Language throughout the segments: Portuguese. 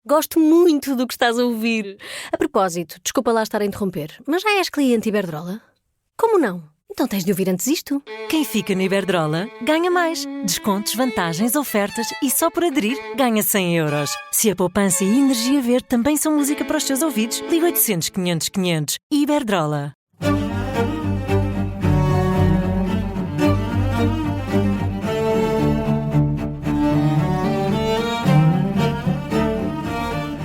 Gosto muito do que estás a ouvir. A propósito, desculpa lá estar a interromper, mas já és cliente Iberdrola? Como não? Então tens de ouvir antes isto. Quem fica na Iberdrola ganha mais. Descontos, vantagens, ofertas e só por aderir ganha 100 euros. Se a poupança e a energia verde também são música para os teus ouvidos, liga 800 500 500. Iberdrola.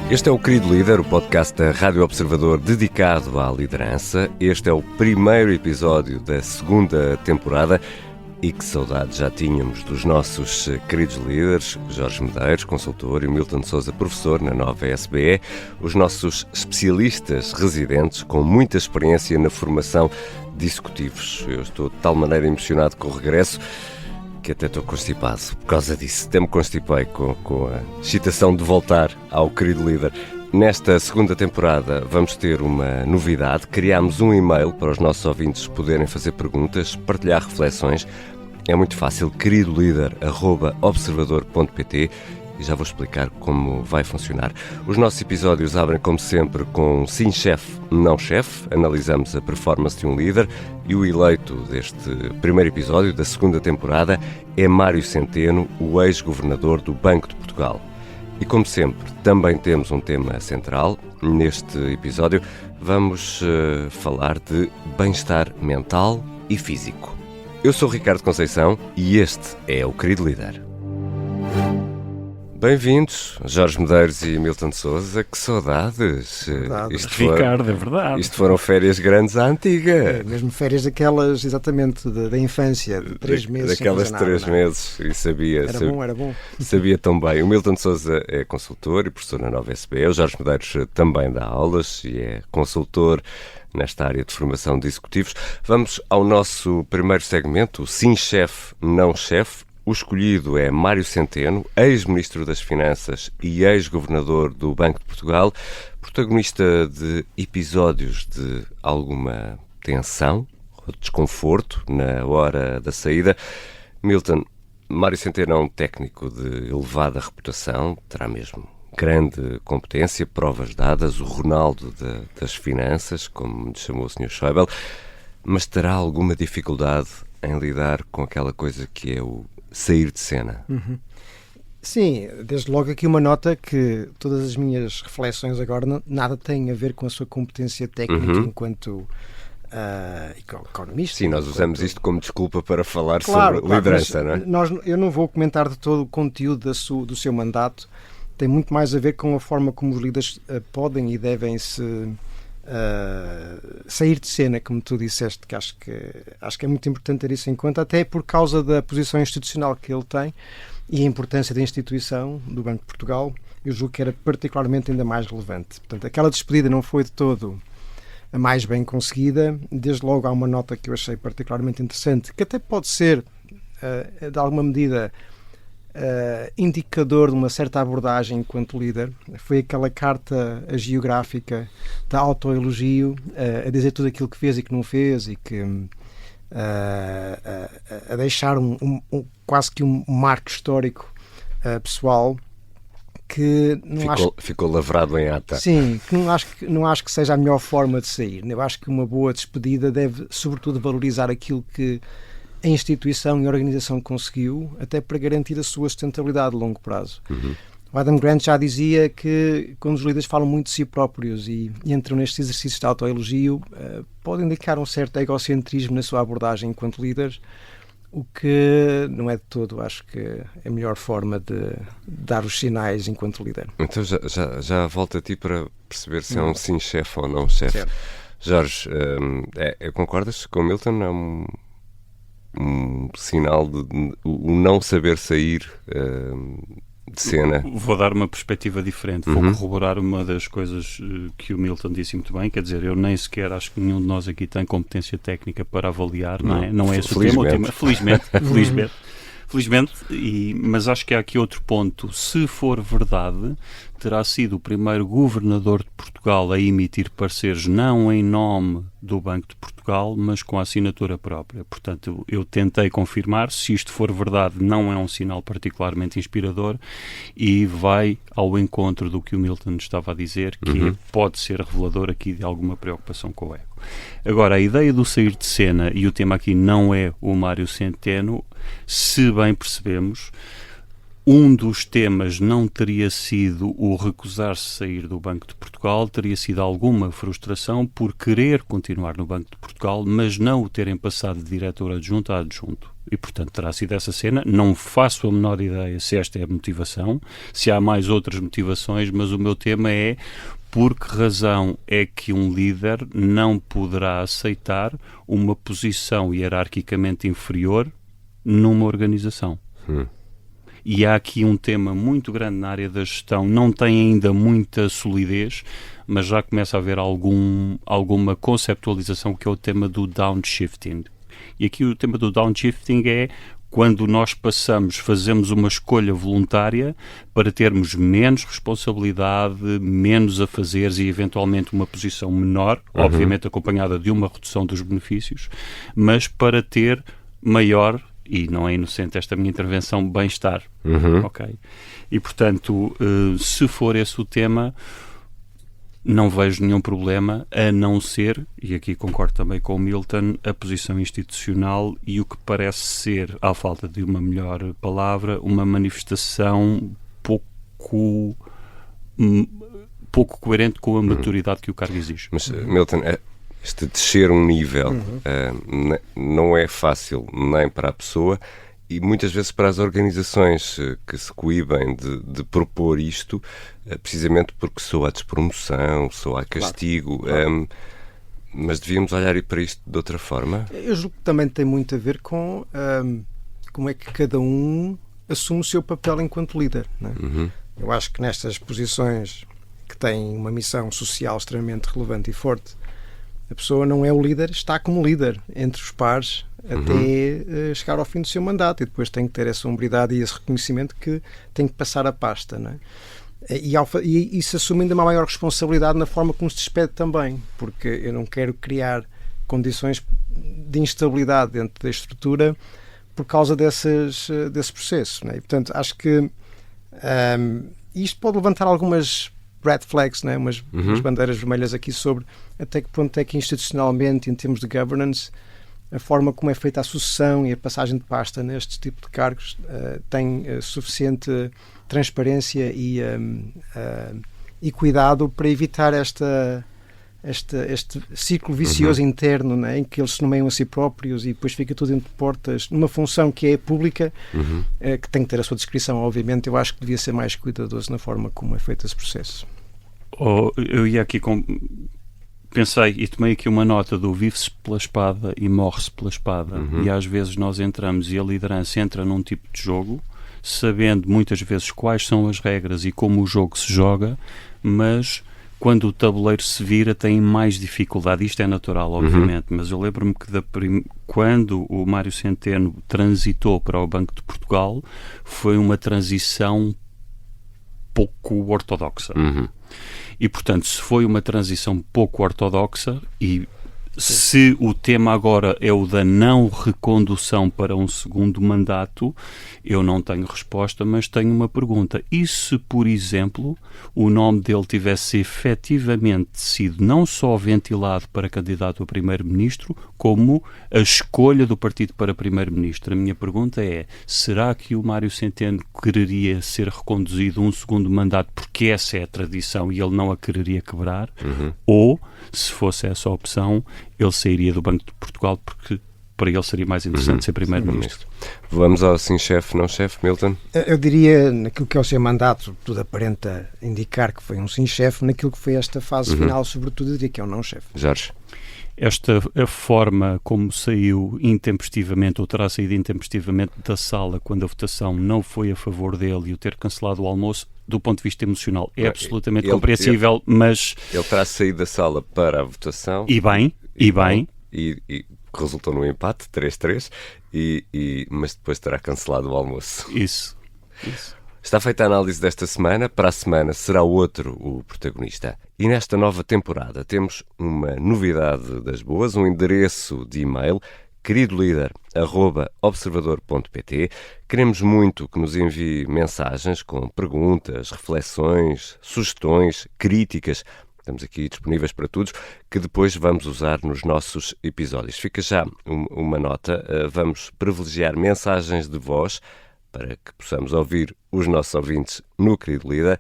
Este é o Querido Líder, o podcast da Rádio Observador dedicado à liderança. Este é o primeiro episódio da segunda temporada e que saudades já tínhamos dos nossos queridos líderes, Jorge Medeiros, consultor, e Milton Sousa, professor na nova SBE, os nossos especialistas residentes com muita experiência na formação de executivos. Eu estou de tal maneira emocionado com o regresso que até estou constipado por causa disso. Até me constipei com a excitação de voltar ao Querido Líder. Nesta segunda temporada vamos ter uma novidade. Criámos um e-mail para os nossos ouvintes poderem fazer perguntas, partilhar reflexões. É muito fácil, queridolíder@observador.pt, e já vou explicar como vai funcionar. Os nossos episódios abrem, como sempre, com sim chefe, não chefe. Analisamos a performance de um líder e o eleito deste primeiro episódio da segunda temporada é Mário Centeno, o ex-governador do Banco de Portugal. E, como sempre, também temos um tema central. Neste episódio vamos falar de bem-estar mental e físico. Eu sou Ricardo Conceição e este é o Querido Líder. Bem-vindos, Jorge Medeiros e Milton Sousa. Que saudades! Ricardo, é verdade. Isto foram férias grandes à antiga. É, mesmo férias daquelas, exatamente, da infância, de 3 meses. Daquelas sem de 3 fazer nada, meses, e sabia. Era bom. Sabia tão bem. O Milton Sousa é consultor e professor na nova SBE. O Jorge Medeiros também dá aulas e é consultor nesta área de formação de executivos. Vamos ao nosso primeiro segmento, o Sim Chefe, Não Chefe. O escolhido é Mário Centeno, ex-ministro das Finanças e ex-governador do Banco de Portugal, protagonista de episódios de alguma tensão ou desconforto na hora da saída. Milton, Mário Centeno é um técnico de elevada reputação, terá mesmo grande competência, provas dadas, o Ronaldo das Finanças, como me chamou o Sr. Schäuble, mas terá alguma dificuldade em lidar com aquela coisa que é o sair de cena. Sim, desde logo aqui uma nota que todas as minhas reflexões agora nada têm a ver com a sua competência técnica enquanto economista. Sim, nós usamos isto como desculpa para falar Claro, sobre liderança, não é? Eu não vou comentar de todo o conteúdo do seu mandato, tem muito mais a ver com a forma como os líderes podem e devem sair de cena, como tu disseste, que acho que é muito importante ter isso em conta, até por causa da posição institucional que ele tem e a importância da instituição do Banco de Portugal. Eu julgo que era particularmente ainda mais relevante. Portanto, aquela despedida não foi de todo a mais bem conseguida. Desde logo há uma nota que eu achei particularmente interessante, que até pode ser, de alguma medida, indicador de uma certa abordagem enquanto líder. Foi aquela carta geográfica de autoelogio, a dizer tudo aquilo que fez e que não fez, e que a deixar quase que um marco histórico pessoal que ficou lavrado em ata. Sim, que não acho que seja a melhor forma de sair. Eu acho que uma boa despedida deve sobretudo valorizar aquilo que a instituição e a organização conseguiu, até para garantir a sua sustentabilidade a longo prazo. O Adam Grant já dizia que quando os líderes falam muito de si próprios e entram nestes exercícios de autoelogio, pode indicar um certo egocentrismo na sua abordagem enquanto líderes, o que não é de todo, acho que, a melhor forma de dar os sinais enquanto líder. Então já volto a ti para perceber se é um sim chefe ou não chefe. Certo. Jorge, concordas com o Milton? É um sinal de o não saber sair de cena. Vou dar uma perspectiva diferente. Vou corroborar uma das coisas que o Milton disse muito bem. Quer dizer, eu nem sequer acho que nenhum de nós aqui tem competência técnica para avaliar. Não é esse o tema. Felizmente. Felizmente, mas acho que há aqui outro ponto. Se for verdade, terá sido o primeiro governador de Portugal a emitir pareceres não em nome do Banco de Portugal, mas com a assinatura própria. Portanto, eu tentei confirmar. Se isto for verdade, não é um sinal particularmente inspirador e vai ao encontro do que o Milton estava a dizer, que pode ser revelador aqui de alguma preocupação com o ego. Agora, a ideia do sair de cena, e o tema aqui não é o Mário Centeno, se bem percebemos, um dos temas não teria sido o recusar-se a sair do Banco de Portugal, teria sido alguma frustração por querer continuar no Banco de Portugal, mas não o terem passado de diretor adjunto a adjunto. E, portanto, terá sido essa cena. Não faço a menor ideia se esta é a motivação, se há mais outras motivações, mas o meu tema é por que razão é que um líder não poderá aceitar uma posição hierarquicamente inferior numa organização. E há aqui um tema muito grande na área da gestão, não tem ainda muita solidez, mas já começa a haver alguma conceptualização, que é o tema do downshifting. E aqui o tema do downshifting é quando nós fazemos uma escolha voluntária para termos menos responsabilidade, menos afazeres e eventualmente uma posição menor, obviamente acompanhada de uma redução dos benefícios, mas para ter maior, e não é inocente esta minha intervenção, bem-estar. Okay? E, portanto, se for esse o tema, não vejo nenhum problema, a não ser, e aqui concordo também com o Milton, a posição institucional e o que parece ser, à falta de uma melhor palavra, uma manifestação pouco coerente com a maturidade que o cargo exige. Mas, Milton, este descer um nível não é fácil nem para a pessoa e muitas vezes para as organizações que se coíbem de propor isto, precisamente porque soa a despromoção, soa a castigo. Claro. Mas devíamos olhar para isto de outra forma? Eu julgo que também tem muito a ver com como é que cada um assume o seu papel enquanto líder. Não é? Eu acho que nestas posições que têm uma missão social extremamente relevante e forte, a pessoa não é o líder, está como líder entre os pares até chegar ao fim do seu mandato e depois tem que ter essa hombridade e esse reconhecimento que tem que passar a pasta, não é? E isso assume ainda uma maior responsabilidade na forma como se despede também, porque eu não quero criar condições de instabilidade dentro da estrutura por causa desse processo, não é? E, portanto, acho que isto pode levantar algumas red flags, né? umas bandeiras vermelhas aqui sobre até que ponto é que institucionalmente, em termos de governance, a forma como é feita a sucessão e a passagem de pasta neste tipo de cargos tem suficiente transparência e cuidado para evitar este ciclo vicioso interno, né, em que eles se nomeiam a si próprios e depois fica tudo entre portas, numa função que é pública, que tem que ter a sua descrição, obviamente. Eu acho que devia ser mais cuidadoso na forma como é feito esse processo. Eu ia aqui pensei e tomei aqui uma nota do vive-se pela espada e morre-se pela espada. E às vezes nós entramos e a liderança entra num tipo de jogo, sabendo muitas vezes quais são as regras e como o jogo se joga, mas quando o tabuleiro se vira tem mais dificuldade. Isto é natural, obviamente, mas eu lembro-me que quando o Mário Centeno transitou para o Banco de Portugal, foi uma transição pouco ortodoxa. E, portanto, se foi uma transição pouco ortodoxa e se o tema agora é o da não recondução para um segundo mandato, eu não tenho resposta, mas tenho uma pergunta. E se, por exemplo, o nome dele tivesse efetivamente sido não só ventilado para candidato a primeiro-ministro, como a escolha do partido para primeiro-ministro? A minha pergunta é, será que o Mário Centeno quereria ser reconduzido um segundo mandato porque essa é a tradição e ele não a quereria quebrar? Ou, se fosse essa a opção, ele sairia do Banco de Portugal porque para ele seria mais interessante ser primeiro-ministro? Vamos ao sim chefe, não chefe, Milton? Eu diria, naquilo que é o seu mandato, tudo aparenta indicar que foi um sim chefe, naquilo que foi esta fase final, sobretudo, eu diria que é um não chefe. Jorge? A forma como saiu intempestivamente, ou terá saído intempestivamente da sala quando a votação não foi a favor dele e o ter cancelado o almoço, do ponto de vista emocional, é absolutamente compreensível, mas... Ele terá saído da sala para a votação. E bem. E que resultou num empate, 3-3, mas depois terá cancelado o almoço. Isso. Está feita a análise desta semana. Para a semana será outro o protagonista. E nesta nova temporada temos uma novidade das boas, um endereço de e-mail, queridolíder@observador.pt. Queremos muito que nos envie mensagens com perguntas, reflexões, sugestões, críticas. Estamos aqui disponíveis para todos, que depois vamos usar nos nossos episódios. Fica já uma nota. Vamos privilegiar mensagens de voz para que possamos ouvir os nossos ouvintes no Querido Líder.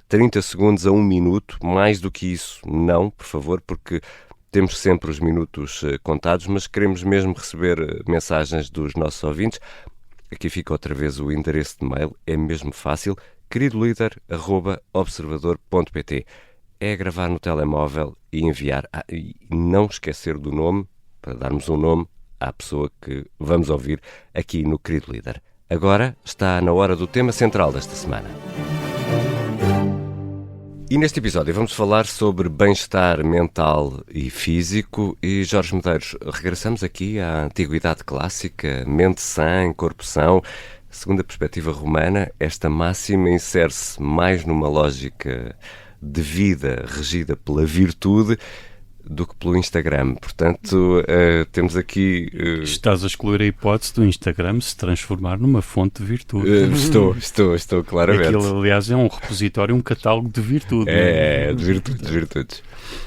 30 segundos a 1 minuto, mais do que isso não, por favor, porque temos sempre os minutos contados, mas queremos mesmo receber mensagens dos nossos ouvintes. Aqui fica outra vez o endereço de mail, é mesmo fácil, queridolíder@observador.pt. É gravar no telemóvel e enviar. E não esquecer do nome, para darmos um nome à pessoa que vamos ouvir aqui no Querido Líder. Agora está na hora do tema central desta semana. E neste episódio vamos falar sobre bem-estar mental e físico. E, Jorge Medeiros, regressamos aqui à antiguidade clássica, mente sã, corpo são. Segundo a perspectiva romana, esta máxima insere-se mais numa lógica de vida regida pela virtude do que pelo Instagram. Portanto, temos aqui... Estás a excluir a hipótese do Instagram se transformar numa fonte de virtude. Estou claramente. Aquilo, aliás, é um repositório, um catálogo de virtude. De virtudes.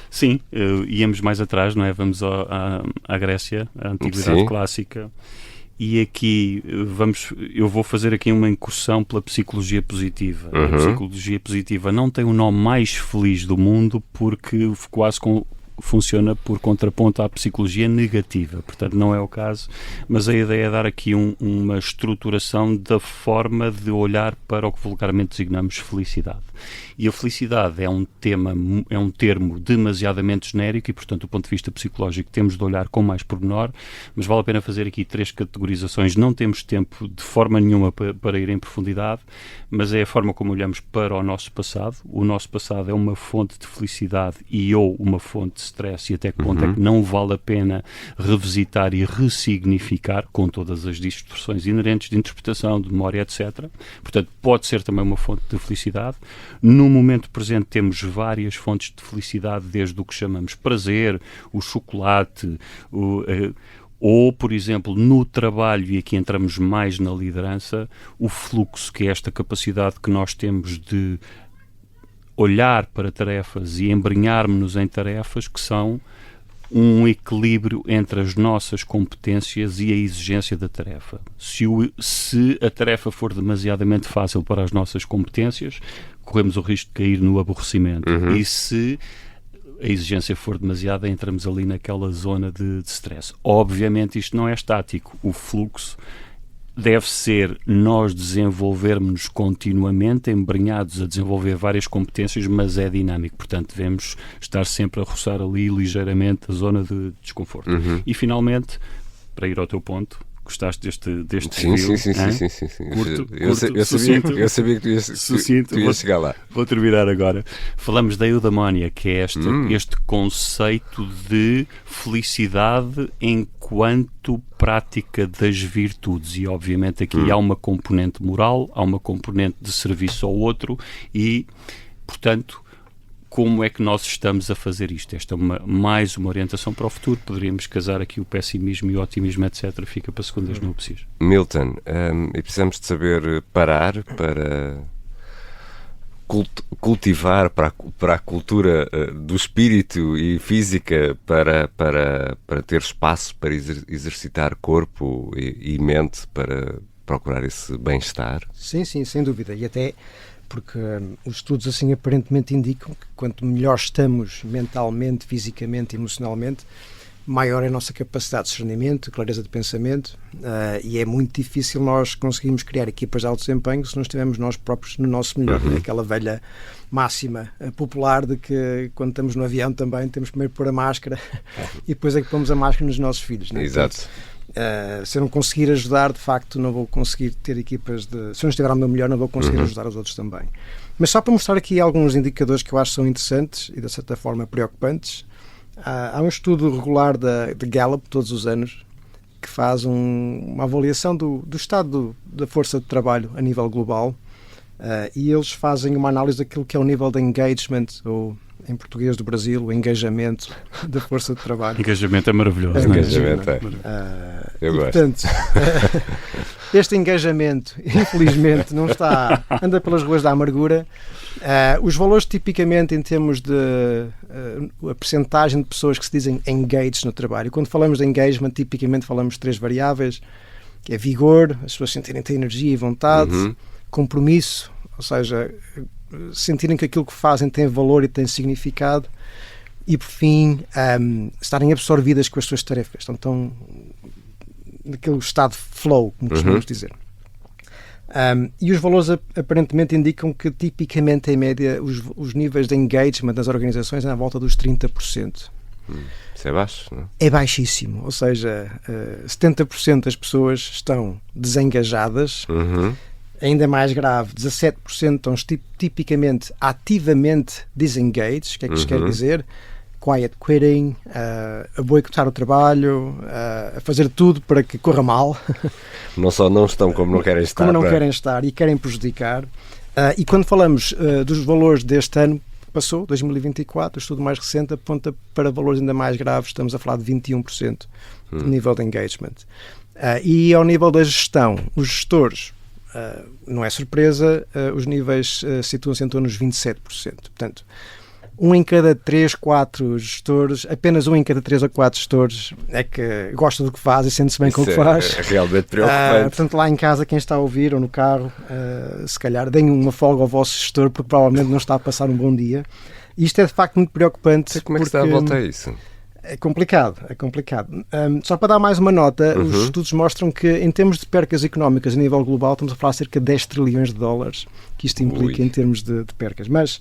Sim, íamos mais atrás, não é? Vamos à Grécia, à antiguidade clássica. E aqui eu vou fazer aqui uma incursão pela psicologia positiva. A psicologia positiva não tem o nome mais feliz do mundo porque quase funciona por contraponto à psicologia negativa, portanto não é o caso, mas a ideia é dar aqui uma estruturação da forma de olhar para o que vulgarmente designamos felicidade. E a felicidade é um termo demasiadamente genérico e, portanto, do ponto de vista psicológico temos de olhar com mais pormenor, mas vale a pena fazer aqui 3 categorizações. Não temos tempo de forma nenhuma para ir em profundidade, mas é a forma como olhamos para o nosso passado. O nosso passado é uma fonte de felicidade ou uma fonte de stress, e até que ponto é que não vale a pena revisitar e ressignificar, com todas as distorções inerentes de interpretação, de memória, etc. Portanto, pode ser também uma fonte de felicidade. No momento presente temos várias fontes de felicidade, desde o que chamamos prazer, o chocolate, ou, por exemplo, no trabalho, e aqui entramos mais na liderança, o fluxo, que é esta capacidade que nós temos de olhar para tarefas e embrenharmos-nos em tarefas que são um equilíbrio entre as nossas competências e a exigência da tarefa. Se a tarefa for demasiadamente fácil para as nossas competências, corremos o risco de cair no aborrecimento. E se a exigência for demasiada, entramos ali naquela zona de stress. Obviamente isto não é estático. O fluxo deve ser nós desenvolvermos-nos continuamente, embrenhados a desenvolver várias competências, mas é dinâmico. Portanto, devemos estar sempre a roçar ali ligeiramente a zona de desconforto. E, finalmente, para ir ao teu ponto, gostaste deste review? Sim. Curto, eu sabia que tu ias chegar lá. Vou terminar agora. Falamos da eudaimonia, que é este conceito de felicidade enquanto prática das virtudes, e obviamente aqui há uma componente moral, há uma componente de serviço ao outro e, portanto, como é que nós estamos a fazer isto? Esta é mais uma orientação para o futuro. Poderíamos casar aqui o pessimismo e o otimismo, etc. Fica para segundas núpcias. Milton, e precisamos de saber parar para cultivar para a cultura do espírito e física, para ter espaço para exercitar corpo e mente, para procurar esse bem-estar? Sim, sem dúvida. E até porque os estudos assim aparentemente indicam que quanto melhor estamos mentalmente, fisicamente, emocionalmente, maior é a nossa capacidade de discernimento, clareza de pensamento, e é muito difícil nós conseguirmos criar equipas de alto desempenho se não estivermos nós próprios no nosso melhor. Aquela velha máxima popular de que quando estamos no avião também temos primeiro que pôr a máscara e depois é que pomos a máscara nos nossos filhos. Não é? Exato. Se eu não conseguir ajudar, de facto, não vou conseguir ter equipas de... Se eu não estiver ao meu melhor, não vou conseguir ajudar os outros também. Mas só para mostrar aqui alguns indicadores que eu acho que são interessantes e, de certa forma, preocupantes. Há um estudo regular de Gallup, todos os anos, que faz uma avaliação do estado da força de trabalho a nível global, e eles fazem uma análise daquilo que é o nível de engagement, ou em português do Brasil, o engajamento da força de trabalho. Engajamento é maravilhoso. Engajamento é. Eu gosto. Portanto, este engajamento, infelizmente, não está, anda pelas ruas da amargura. Os valores, tipicamente, em termos de a percentagem de pessoas que se dizem engaged no trabalho. Quando falamos de engagement, tipicamente falamos de 3 variáveis, que é vigor, as pessoas sentirem ter energia e vontade, compromisso, ou seja, sentirem que aquilo que fazem tem valor e tem significado, e por fim estarem absorvidas com as suas tarefas, estão naquele estado de flow, como costumamos dizer. E os valores aparentemente indicam que tipicamente, em média, os níveis de engagement das organizações é à volta dos 30%. Isso é baixo, não é? É baixíssimo, ou seja, 70% das pessoas estão desengajadas. Ainda mais grave, 17% estão tipicamente ativamente disengaged. O que é que isto quer dizer? Quiet quitting, a boicotar o trabalho, a fazer tudo para que corra mal. Não só não estão, como não querem estar. Como não querem estar e querem prejudicar. E quando falamos dos valores deste ano, passou, 2024, o estudo mais recente aponta para valores ainda mais graves, estamos a falar de 21% de nível de engagement. E ao nível da gestão, os gestores, não é surpresa, os níveis situam-se em torno dos 27%. Portanto, 1 em cada 3, 4 gestores, apenas 1 em cada 3 ou 4 gestores é que gosta do que faz e sente-se bem com o que faz. É realmente preocupante. Portanto, lá em casa, quem está a ouvir ou no carro, se calhar deem uma folga ao vosso gestor, porque provavelmente não está a passar um bom dia. E isto é de facto muito preocupante. Como é que está a volta a isso? É complicado. Só para dar mais uma nota, os estudos mostram que, em termos de percas económicas a nível global, estamos a falar de cerca de 10 trilhões de dólares que isto implica em termos de percas. Mas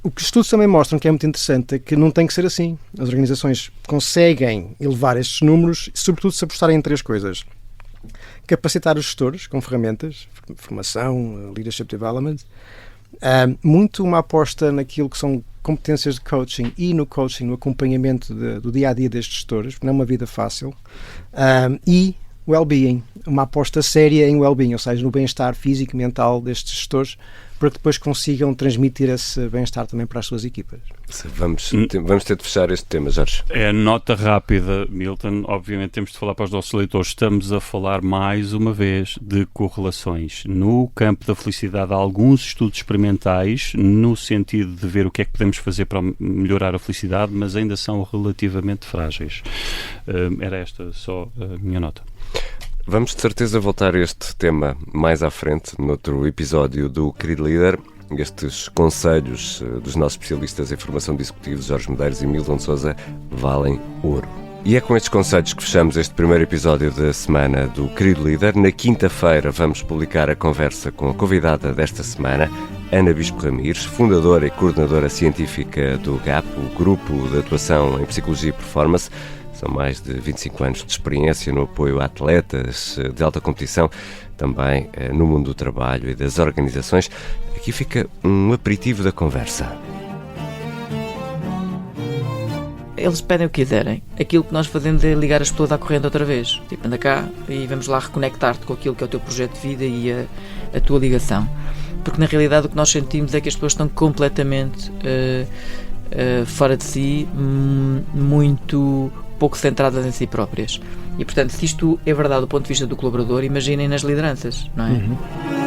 o que os estudos também mostram, que é muito interessante, é que não tem que ser assim. As organizações conseguem elevar estes números, sobretudo se apostarem em 3 coisas. Capacitar os gestores com ferramentas, formação, leadership development, muito uma aposta naquilo que são competências de coaching e no coaching, no acompanhamento do dia-a-dia destes gestores, porque não é uma vida fácil, e well-being, uma aposta séria em well-being, ou seja, no bem-estar físico e mental destes gestores, para que depois consigam transmitir esse bem-estar também para as suas equipas. Vamos ter de fechar este tema, Jorge. É nota rápida, Milton. Obviamente temos de falar para os nossos leitores. Estamos a falar mais uma vez de correlações. No campo da felicidade há alguns estudos experimentais no sentido de ver o que é que podemos fazer para melhorar a felicidade, mas ainda são relativamente frágeis. Era esta só a minha nota. Vamos de certeza voltar a este tema mais à frente, noutro episódio do Querido Líder. Estes conselhos dos nossos especialistas em formação de executivos, Jorge Medeiros e Milton de Sousa, valem ouro. E é com estes conselhos que fechamos este primeiro episódio da semana do Querido Líder. Na quinta-feira vamos publicar a conversa com a convidada desta semana, Ana Bispo Ramires, fundadora e coordenadora científica do GAP, o Grupo de Atuação em Psicologia e Performance. São mais de 25 anos de experiência no apoio a atletas de alta competição, também no mundo do trabalho e das organizações. Aqui fica um aperitivo da conversa. Eles pedem o que quiserem. Aquilo que nós fazemos é ligar as pessoas à corrente outra vez. Tipo, anda cá e vamos lá reconectar-te com aquilo que é o teu projeto de vida e a tua ligação. Porque na realidade o que nós sentimos é que as pessoas estão completamente fora de si, muito pouco centradas em si próprias. E portanto, se isto é verdade do ponto de vista do colaborador, imaginem nas lideranças, não é?